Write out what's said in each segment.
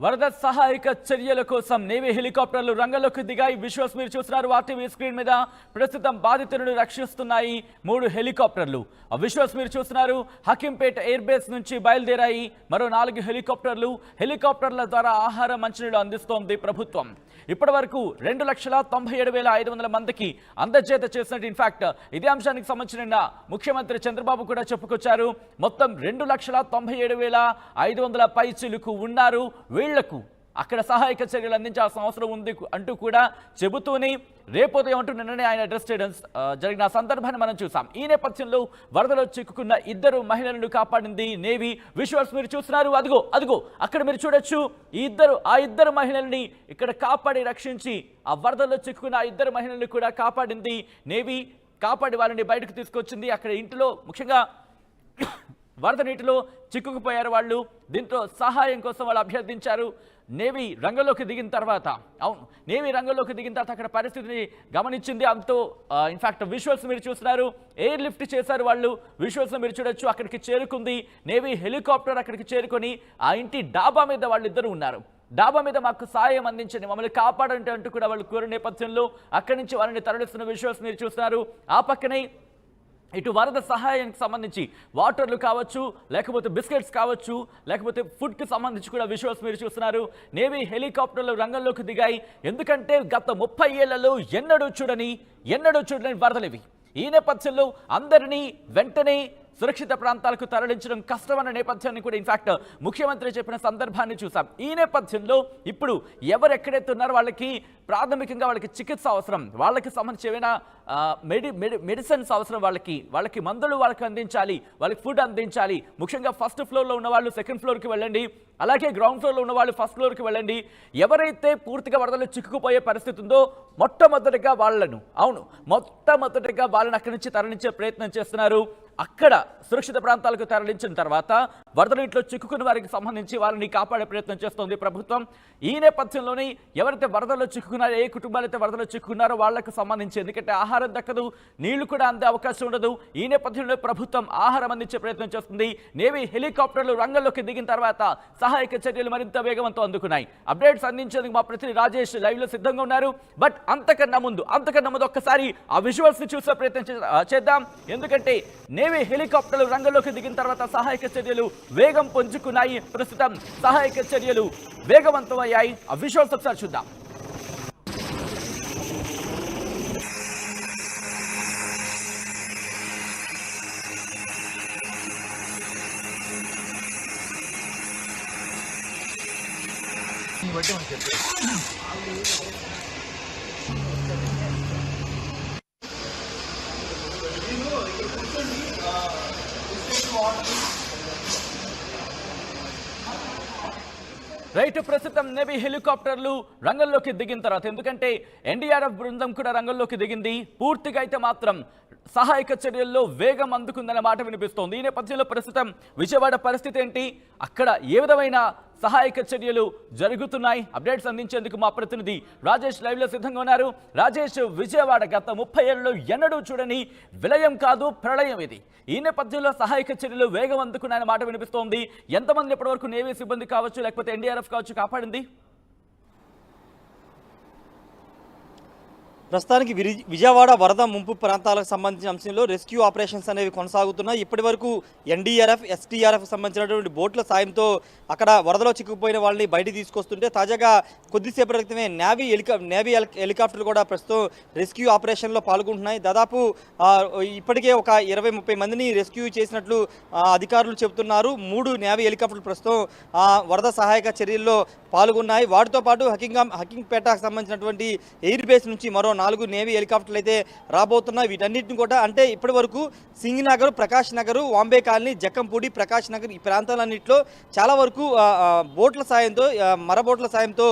వరద సహాయక చర్యల కోసం నేవీ హెలికాప్టర్లు రంగంలోకి దిగాయి. విజువల్స్ మీరు చూస్తున్నారు ఆర్టీవీ స్క్రీన్ మీద. ప్రస్తుతం బాధితులను రక్షిస్తున్నాయి 3 హెలికాప్టర్లు. ఆ విజువల్స్ మీరు చూస్తున్నారు. హకీంపేట ఎయిర్ బేస్ నుంచి బయలుదేరాయి మరో 4 హెలికాప్టర్ల ద్వారా ఆహార మంచినీళ్లు అందిస్తోంది ప్రభుత్వం. ఇప్పటి వరకు 2,97,500 మందికి అందజేత చేసినట్టు ఇన్ఫాక్ట్ ఇదే అంశానికి సంబంధించిన ముఖ్యమంత్రి చంద్రబాబు కూడా చెప్పుకొచ్చారు. మొత్తం 2,97,500 పైచిలుకు ఉన్నారు. వీళ్లకు అక్కడ సహాయక చర్యలు అందించాల్సిన అవసరం ఉంది అంటూ కూడా చెబుతూనే రేపోదయం అంటూ నిన్ననే ఆయన అడ్రస్ చేయడం జరిగిన సందర్భాన్ని మనం చూసాం. ఈ నేపథ్యంలో వరదలో చిక్కుకున్న 2 మహిళలను కాపాడింది నేవీ. విజువల్స్ మీరు చూస్తున్నారు. అదిగో అక్కడ మీరు చూడొచ్చు. ఆ ఇద్దరు మహిళల్ని ఇక్కడ కాపాడి రక్షించి ఆ వరదలో చిక్కుకున్న 2 మహిళలను కూడా కాపాడింది నేవీ. కాపాడి వాళ్ళని బయటకు తీసుకొచ్చింది. అక్కడ ఇంటిలో ముఖ్యంగా వరద నీటిలో చిక్కుకుపోయారు వాళ్ళు. దీంతో సహాయం కోసం వాళ్ళు అభ్యర్థించారు. నేవీ రంగంలోకి దిగిన తర్వాత అక్కడ పరిస్థితిని గమనించింది. అంతో ఇన్ఫాక్ట్ విజువల్స్ మీరు చూస్తున్నారు. ఎయిర్ లిఫ్ట్ చేశారు వాళ్ళు. విజువల్స్ మీరు చూడొచ్చు. అక్కడికి చేరుకుంది నేవీ హెలికాప్టర్. అక్కడికి చేరుకొని ఆ ఇంటి డాబా మీద వాళ్ళిద్దరూ ఉన్నారు. డాబా మీద మాకు సాయం అందించండి, మమ్మల్ని కాపాడంటే అంటూ కూడా వాళ్ళు కోరిన నేపథ్యంలో అక్కడి నుంచి వాళ్ళని తరలిస్తున్న విజువల్స్ మీరు చూస్తున్నారు. ఆ పక్కనే ఇటు వరద సహాయానికి సంబంధించి వాటర్లు కావచ్చు, లేకపోతే బిస్కెట్స్ కావచ్చు, లేకపోతే ఫుడ్కి సంబంధించి కూడా విజువల్స్ మీరు చూస్తున్నారు. నేవీ హెలికాప్టర్లు రంగంలోకి దిగాయి. ఎందుకంటే గత 30 ఏళ్లలో ఎన్నడూ చూడని వరదలివి. ఈ నేపథ్యంలో అందరినీ వెంటనే సురక్షిత ప్రాంతాలకు తరలించడం కష్టమన్న నేపథ్యాన్ని కూడా ఇన్ఫాక్ట్ ముఖ్యమంత్రి చెప్పిన సందర్భాన్ని చూసాం. ఈ నేపథ్యంలో ఇప్పుడు ఎవరెక్కడైతే ఉన్నారో వాళ్ళకి ప్రాథమికంగా వాళ్ళకి చికిత్స అవసరం, వాళ్ళకి సంబంధించి ఏమైనా మెడిసిన్స్ అవసరం, వాళ్ళకి మందులు వాళ్ళకి అందించాలి, వాళ్ళకి ఫుడ్ అందించాలి. ముఖ్యంగా ఫస్ట్ ఫ్లోర్లో ఉన్న వాళ్ళు సెకండ్ ఫ్లోర్కి వెళ్ళండి, అలాగే గ్రౌండ్ ఫ్లోర్లో ఉన్న వాళ్ళు ఫస్ట్ ఫ్లోర్కి వెళ్ళండి. ఎవరైతే పూర్తిగా వరదలు చిక్కుకుపోయే పరిస్థితి ఉందో మొట్టమొదటిగా వాళ్ళని అక్కడి నుంచి తరలించే ప్రయత్నం చేస్తున్నారు. అక్కడ సురక్షిత ప్రాంతాలకు తరలించిన తర్వాత వరద నీటిలో చిక్కుకున్న వారికి సంబంధించి వాళ్ళని కాపాడే ప్రయత్నం చేస్తోంది ప్రభుత్వం. ఈ నేపథ్యంలోనే ఎవరైతే వరదలో చిక్కుకున్నారో, ఏ కుటుంబాలు అయితే వరదలో చిక్కుకున్నారో వాళ్లకు సంబంధించి, ఎందుకంటే ఆహారం దక్కదు, నీళ్లు కూడా అందే అవకాశం ఉండదు. ఈ నేపథ్యంలో ప్రభుత్వం ఆహారం అందించే ప్రయత్నం చేస్తుంది. నేవీ హెలికాప్టర్లు రంగంలోకి దిగిన తర్వాత సహాయక చర్యలు మరింత వేగవంతం అందుకున్నాయి. అప్డేట్స్ అందించేందుకు మా ప్రతినిధి రాజేష్ లైవ్ లో సిద్ధంగా ఉన్నారు. బట్ అంతకన్నా ముందు ఒక్కసారి ఆ విజువల్స్ ని చూసే ప్రయత్నం చేద్దాం. ఎందుకంటే నేవీ హెలికాప్టర్లు రంగంలోకి దిగిన తర్వాత సహాయక చర్యలు వేగం పుంజుకున్నాయి. ప్రస్తుతం సహాయక చర్యలు వేగవంతమయ్యాయి. ఆ విజువల్స్ ఒకసారి చూద్దాం. రైట్, ప్రస్తుతం నేవీ హెలికాప్టర్లు రంగంలోకి దిగిన తర్వాత, ఎందుకంటే ఎన్డీఆర్ఎఫ్ బృందం కూడా రంగంలోకి దిగింది. పూర్తిగా అయితే మాత్రం సహాయక చర్యల్లో వేగం అందుకుందన్న మాట వినిపిస్తోంది. ఈ నేపథ్యంలో ప్రస్తుతం విజయవాడ పరిస్థితి ఏంటి, అక్కడ ఏ విధమైన సహాయక చర్యలు జరుగుతున్నాయి, అప్డేట్స్ అందించేందుకు మా ప్రతినిధి రాజేష్ లైవ్ లో సిద్ధంగా ఉన్నారు. రాజేష్, విజయవాడ గత 30 ఏళ్లలో ఎన్నడూ చూడని విలయం కాదు ప్రళయం ఇది. ఈ నేపథ్యంలో సహాయక చర్యలు వేగం అందుకున్నాయన్న మాట వినిపిస్తోంది. ఎంతమంది ఇప్పటివరకు నేవీ సిబ్బంది కావచ్చు, లేకపోతే ఎన్డీఆర్ఎఫ్ కావచ్చు కాపాడింది? ప్రస్తుతానికి విజయవాడ వరద ముంపు ప్రాంతాలకు సంబంధించిన అంశంలో రెస్క్యూ ఆపరేషన్స్ అనేవి కొనసాగుతున్నాయి. ఇప్పటి వరకు ఎన్డీఆర్ఎఫ్, ఎస్టీఆర్ఎఫ్ సంబంధించినటువంటి బోట్ల సాయంతో అక్కడ వరదలో చిక్కుపోయిన వాళ్ళని బయటికి తీసుకొస్తుంటే, తాజాగా కొద్దిసేపటి క్రితమే నేవీ హెలికాప్టర్లు కూడా ప్రస్తుతం రెస్క్యూ ఆపరేషన్లో పాల్గొంటున్నాయి. దాదాపు ఇప్పటికే ఒక 20-30 మందిని రెస్క్యూ చేసినట్లు అధికారులు చెబుతున్నారు. 3 నేవీ హెలికాప్టర్లు ప్రస్తుతం వరద సహాయక చర్యల్లో పాల్గొన్నాయి. వాటితో పాటు హకీంపేటకు సంబంధించినటువంటి ఎయిర్ బేస్ నుంచి మరో 4 నేవీ హెలికాప్టర్లు అయితే రాబోతున్నాయి. వీటన్నిటిని కూడా అంటే ఇప్పటి వరకు సింగినగర్, ప్రకాష్ నగర్, వాంబే కాలనీ, జక్కంపూడి, ప్రకాష్ నగర్ ఈ ప్రాంతాలన్నింటిలో చాలా వరకు బోట్ల సాయంతో, మరబోట్ల సాయంతో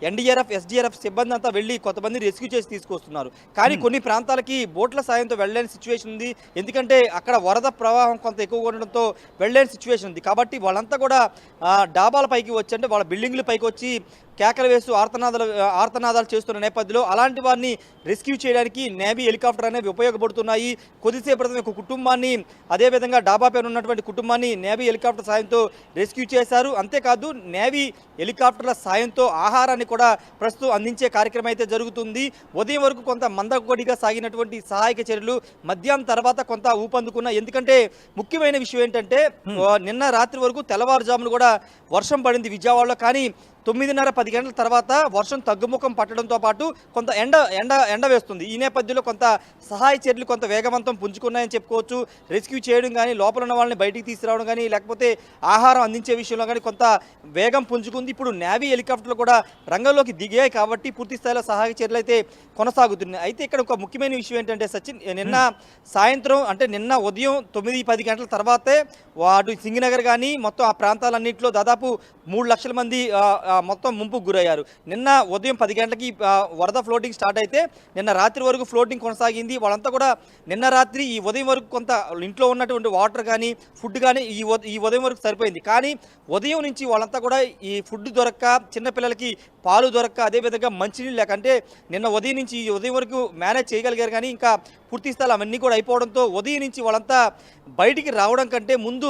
ఎన్డీఆర్ఎఫ్, ఎస్డీఆర్ఎఫ్ సిబ్బంది అంతా వెళ్ళి కొంతమంది రెస్క్యూ చేసి తీసుకొస్తున్నారు. కానీ కొన్ని ప్రాంతాలకి బోట్ల సాయంతో వెళ్ళలేని సిచ్యువేషన్ ఉంది. ఎందుకంటే అక్కడ వరద ప్రవాహం కొంత ఎక్కువగా ఉండడంతో వెళ్ళలేని సిచ్యువేషన్ ఉంది. కాబట్టి వాళ్ళంతా కూడా డాబాల పైకి వచ్చి, అంటే వాళ్ళ బిల్డింగ్ల పైకి వచ్చి కేకలు వేస్తూ ఆర్తనాదాలు చేస్తున్న నేపథ్యంలో అలాంటి వారిని రెస్క్యూ చేయడానికి నేవీ హెలికాప్టర్ అనేవి ఉపయోగపడుతున్నాయి. కొద్దిసేపు క్రితం ఒక కుటుంబాన్ని, అదేవిధంగా డాబా పైన ఉన్నటువంటి కుటుంబాన్ని నేవీ హెలికాప్టర్ సాయంతో రెస్క్యూ చేశారు. అంతేకాదు నేవీ హెలికాప్టర్ల సాయంతో ఆహారాన్ని కూడా ప్రస్తుతం అందించే కార్యక్రమం అయితే జరుగుతుంది. ఉదయం వరకు కొంత మందకొడిగా సాగినటువంటి సహాయక చర్యలు మధ్యాహ్నం తర్వాత కొంత ఊపందుకున్న. ఎందుకంటే ముఖ్యమైన విషయం ఏంటంటే నిన్న రాత్రి వరకు తెల్లవారుజామును కూడా వర్షం పడింది విజయవాడలో. కానీ 9:30-10 గంటల తర్వాత వర్షం తగ్గుముఖం పట్టడంతో పాటు కొంత ఎండ వేస్తుంది. ఈ నేపథ్యంలో కొంత సహాయ చర్యలు కొంత వేగవంతం పుంజుకున్నాయని చెప్పుకోవచ్చు. రెస్క్యూ చేయడం కానీ, లోపల ఉన్న వాళ్ళని బయటికి తీసుకురావడం కానీ, లేకపోతే ఆహారం అందించే విషయంలో కానీ కొంత వేగం పుంజుకుంది. ఇప్పుడు నేవీ హెలికాప్టర్లు కూడా రంగంలోకి దిగాయి కాబట్టి పూర్తి స్థాయిలో సహాయక చర్యలు అయితే కొనసాగుతున్నాయి. అయితే ఇక్కడ ఒక ముఖ్యమైన విషయం ఏంటంటే సచిన్, నిన్న సాయంత్రం అంటే నిన్న ఉదయం 9-10 గంటల తర్వాతే అటు సింగనగర్ కానీ మొత్తం ఆ ప్రాంతాలన్నింటిలో దాదాపు 3 లక్షల మంది మొత్తం ముంపుకు గురయ్యారు. నిన్న ఉదయం 10 గంటలకి వరద ఫ్లోటింగ్ స్టార్ట్ అయితే నిన్న రాత్రి వరకు ఫ్లోటింగ్ కొనసాగింది. వాళ్ళంతా కూడా నిన్న రాత్రి ఈ ఉదయం వరకు కొంత ఇంట్లో ఉన్నటువంటి వాటర్ కానీ ఫుడ్ కానీ ఈ ఉదయం వరకు సరిపోయింది. కానీ ఉదయం నుంచి వాళ్ళంతా కూడా ఈ ఫుడ్ దొరక్క, చిన్నపిల్లలకి పాలు దొరక్క, అదేవిధంగా మంచినీళ్ళు లేక, అంటే నిన్న ఉదయం నుంచి ఈ ఉదయం వరకు మేనేజ్ చేయగలిగారు. కానీ ఇంకా పూర్తి స్థాయిలో అవన్నీ కూడా అయిపోవడంతో ఉదయం నుంచి వాళ్ళంతా బయటికి రావడం కంటే ముందు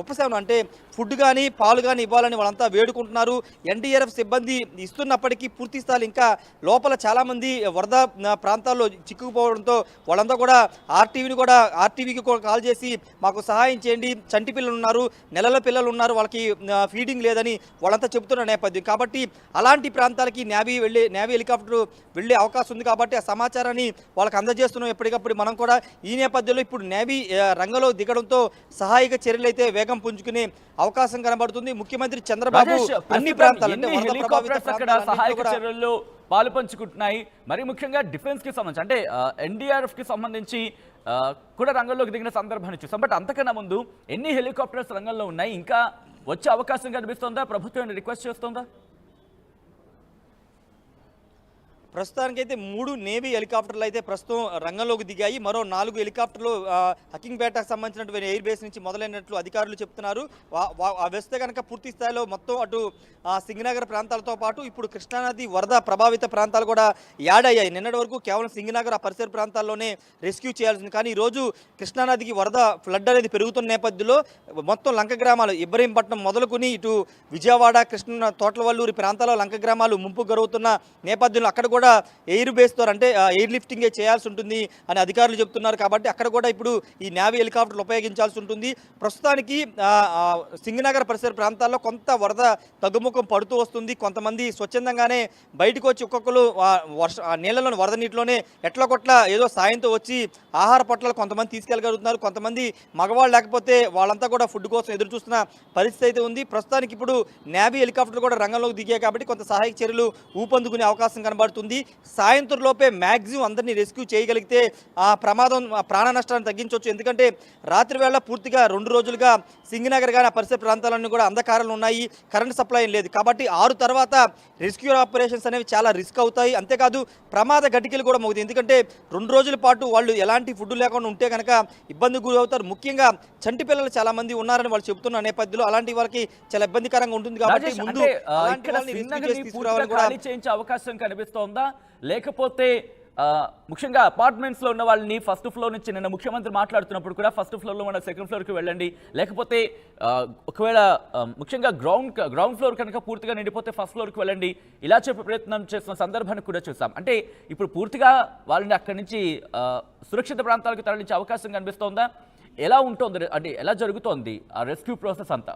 ఉపశమనం అంటే ఫుడ్ కానీ పాలు కానీ ఇవ్వాలని వాళ్ళంతా వేడుకుంటున్నారు. ఎన్డీఆర్ఎఫ్ సిబ్బంది ఇస్తున్నప్పటికీ పూర్తి స్థాయిలో ఇంకా లోపల చాలామంది వరద ప్రాంతాల్లో చిక్కుకుపోవడంతో వాళ్ళంతా కూడా ఆర్టీవీకి కాల్ చేసి మాకు సహాయం చేయండి, చంటి పిల్లలు ఉన్నారు, నెలల పిల్లలు ఉన్నారు, వాళ్ళకి ఫీడింగ్ లేదని వాళ్ళంతా చెబుతున్న నేపథ్యం. కాబట్టి అలాంటి ప్రాంతాలకి నేవీ హెలికాప్టర్ వెళ్ళే అవకాశం ఉంది. కాబట్టి ఆ సమాచారాన్ని వాళ్ళకి అందజేస్తున్నాం ఎప్పటికప్పుడు మనం కూడా. ఈ నేపథ్యంలో ఇప్పుడు నేవీ రంగంలో దిగడంతో సహాయక చర్యలు అయితే వేగం పుంజుకునే అవకాశం కనబడుతుంది. ముఖ్యమంత్రి చంద్రబాబు అన్ని ప్రాంతాలు అంటే వరద ప్రభావిత సహాయక చర్యల్లో పాలు పంచుకుంటున్నాయి. మరి ముఖ్యంగా డిఫెన్స్ కి సంబంధించి అంటే ఎన్డీఆర్ఎఫ్ కి సంబంధించి కూడా రంగంలోకి దిగిన సందర్భాన్ని చూసాం. బట్ అంతకన్నా ముందు ఎన్ని హెలికాప్టర్స్ రంగంలో ఉన్నాయి, ఇంకా వచ్చే అవకాశం కనిపిస్తుందా, ప్రభుత్వం రిక్వెస్ట్ చేస్తుందా? ప్రస్తుతానికైతే 3 నేవీ హెలికాప్టర్లు అయితే ప్రస్తుతం రంగంలోకి దిగాయి. మరో 4 హెలికాప్టర్లు హకింగ్పేటకు సంబంధించినటువంటి ఎయిర్ బేస్ నుంచి మొదలైనట్లు అధికారులు చెప్తున్నారు. వేస్తే కనుక పూర్తి స్థాయిలో మొత్తం అటు సింగనగర్ ప్రాంతాలతో పాటు ఇప్పుడు కృష్ణానది వరద ప్రభావిత ప్రాంతాలు కూడా యాడ్ అయ్యాయి. నిన్నటి వరకు కేవలం సింగనగర్ ఆ పరిసర ప్రాంతాల్లోనే రెస్క్యూ చేయాల్సింది. కానీ ఈరోజు కృష్ణానదికి వరద ఫ్లడ్ అనేది పెరుగుతున్న నేపథ్యంలో మొత్తం లంక గ్రామాలు ఇబ్రహీంపట్నం మొదలుకొని ఇటు విజయవాడ, కృష్ణ, తోటలవల్లూరి ప్రాంతాల్లో లంక గ్రామాలు ముంపు గురవుతున్న నేపథ్యంలో అక్కడ కూడా ఎయిర్ బేస్ ద్వారా అంటే ఎయిర్ లిఫ్టింగే చేయాల్సి ఉంటుంది అని అధికారులు చెప్తున్నారు. కాబట్టి అక్కడ కూడా ఇప్పుడు ఈ నేవీ హెలికాప్టర్లు ఉపయోగించాల్సి ఉంటుంది. ప్రస్తుతానికి సింగనగర్ పరిసర ప్రాంతాల్లో కొంత వరద తగ్గుముఖం పడుతూ వస్తుంది. కొంతమంది స్వచ్ఛందంగానే బయటకు వచ్చి ఒక్కొక్కరు నీళ్ళలోని వరద నీటిలోనే ఎట్లా కొట్లా ఏదో సాయంతో వచ్చి ఆహార పొట్లాలు కొంతమంది తీసుకెళ్ళగలుగుతున్నారు. కొంతమంది మగవాళ్ళు లేకపోతే వాళ్ళంతా కూడా ఫుడ్ కోసం ఎదురు చూస్తున్న పరిస్థితి అయితే ఉంది. ప్రస్తుతానికి ఇప్పుడు నేవీ హెలికాప్టర్లు కూడా రంగంలోకి దిగాయి కాబట్టి కొంత సహాయక చర్యలు ఊపందుకునే అవకాశం కనబడుతుంది. సాయంత్రం లోపే మ్యాక్సిమం అందరినీ రెస్క్యూ చేయగలిగితే ఆ ప్రమాదం ప్రాణ నష్టాన్ని తగ్గించవచ్చు. ఎందుకంటే రాత్రి వేళ పూర్తిగా 2 రోజులుగా సింగనగర్ కానీ ఆ పరిసర ప్రాంతాలన్నీ కూడా అంధకారంలో ఉన్నాయి, కరెంట్ సప్లై లేదు. కాబట్టి 6 తర్వాత రెస్క్యూ ఆపరేషన్స్ అనేవి చాలా రిస్క్ అవుతాయి. అంతేకాదు ప్రమాద ఘటికలు కూడా మోగుతాయి. ఎందుకంటే 2 రోజుల పాటు వాళ్ళు ఎలాంటి ఫుడ్ లేకుండా ఉంటే కనుక ఇబ్బందికి గురవుతారు. ముఖ్యంగా చంటి పిల్లలు చాలా మంది ఉన్నారని వాళ్ళు చెబుతున్న నేపథ్యంలో అలాంటి వాళ్ళకి చాలా ఇబ్బందికరంగా ఉంటుంది. కాబట్టి ముందు చేయించే అవకాశం కనిపిస్తోందా, లేకపోతే ముఖ్యంగా అపార్ట్మెంట్స్ లో ఉన్న వాళ్ళని ఫస్ట్ ఫ్లోర్ నుంచి నిన్న ముఖ్యమంత్రి మాట్లాడుతున్నప్పుడు కూడా ఫస్ట్ ఫ్లోర్ లో ఉన్న సెకండ్ ఫ్లోర్ కి వెళ్ళండి, లేకపోతే ఒకవేళ ముఖ్యంగా గ్రౌండ్ ఫ్లోర్ కనుక పూర్తిగా నిండిపోతే ఫస్ట్ ఫ్లోర్ కి వెళ్ళండి, ఇలా చెప్పే ప్రయత్నం చేస్తున్న సందర్భాన్ని కూడా చూసాం. అంటే ఇప్పుడు పూర్తిగా వాళ్ళని అక్కడి నుంచి సురక్షిత ప్రాంతాలకు తరలించే అవకాశం కనిపిస్తోందా, ఎలా ఉంటుంది, అంటే ఎలా జరుగుతోంది ఆ రెస్క్యూ ప్రాసెస్ అంతా?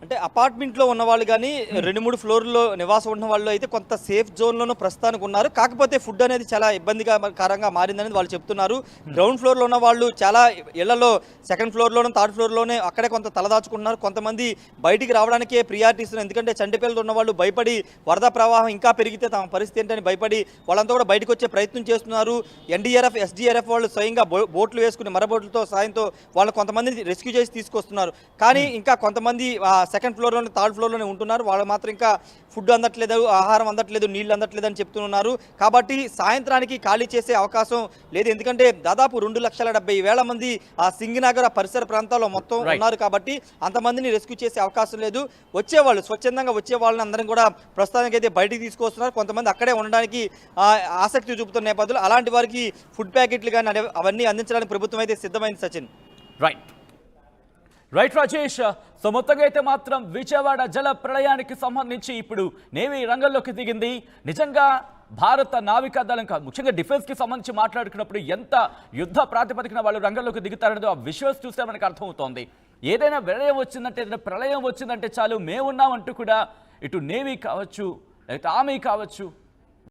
అంటే అపార్ట్మెంట్లో ఉన్న వాళ్ళు కానీ 2-3 ఫ్లోర్లో నివాసం ఉన్న వాళ్ళు అయితే కొంత సేఫ్ జోన్లోనూ ప్రస్తుతానికి ఉన్నారు. కాకపోతే ఫుడ్ అనేది చాలా ఇబ్బందికరంగా మారిందని వాళ్ళు చెప్తున్నారు. గ్రౌండ్ ఫ్లోర్లో ఉన్న వాళ్ళు చాలా ఇళ్లలో సెకండ్ ఫ్లోర్లోనూ థర్డ్ ఫ్లోర్లోనే అక్కడే కొంత తలదాచుకుంటున్నారు. కొంతమంది బయటికి రావడానికే ప్రియారిటీ ఇస్తున్నారు. ఎందుకంటే చంటిపిల్లలు ఉన్న వాళ్ళు భయపడి వరద ప్రవాహం ఇంకా పెరిగితే తమ పరిస్థితి ఏంటని భయపడి వాళ్ళంతా కూడా బయటకు వచ్చే ప్రయత్నం చేస్తున్నారు. ఎన్డీఆర్ఎఫ్, ఎస్డీఆర్ఎఫ్ వాళ్ళు స్వయంగా బోట్లు వేసుకుని మరబోట్లతో సాయంతో వాళ్ళు కొంతమందిని రెస్క్యూ చేసి తీసుకొస్తున్నారు. కానీ ఇంకా కొంతమంది సెకండ్ ఫ్లోర్లోనే థర్డ్ ఫ్లోర్లోనే ఉంటున్నారు. వాళ్ళు మాత్రం ఇంకా ఫుడ్ అందట్లేదు, ఆహారం అందట్లేదు, నీళ్ళు అందట్లేదు అని చెప్తున్నారు. కాబట్టి సాయంత్రానికి ఖాళీ చేసే అవకాశం లేదు. ఎందుకంటే దాదాపు 2,70,000 మంది ఆ సింగనగర్ పరిసర ప్రాంతాల్లో మొత్తం ఉన్నారు. కాబట్టి అంతమందిని రెస్క్యూ చేసే అవకాశం లేదు. వచ్చేవాళ్ళు స్వచ్ఛందంగా వచ్చే వాళ్ళని అందరం కూడా ప్రస్తుతానికి అయితే బయటికి తీసుకొస్తున్నారు. కొంతమంది అక్కడే ఉండడానికి ఆసక్తి చూపుతున్న నేపథ్యంలో అలాంటి వారికి ఫుడ్ ప్యాకెట్లు కానీ అవన్నీ అందించడానికి ప్రభుత్వం అయితే సిద్ధమైంది. సచిన్. రైట్ రాజేష్. సో మొత్తంగా అయితే మాత్రం విజయవాడ జల ప్రళయానికి సంబంధించి ఇప్పుడు నేవీ రంగంలోకి దిగింది. నిజంగా భారత నావికాదళం కాదు, ముఖ్యంగా డిఫెన్స్కి సంబంధించి మాట్లాడుకున్నప్పుడు ఎంత యుద్ధ ప్రాతిపదికన వాళ్ళు రంగంలోకి దిగుతారనేది ఆ విజువల్స్ చూస్తే మనకు అర్థమవుతోంది. ఏదైనా విలయం వచ్చిందంటే, ఏదైనా ప్రళయం వచ్చిందంటే చాలు మేమున్నామంటూ కూడా ఇటు నేవీ కావచ్చు, లేకపోతే ఆర్మీ కావచ్చు,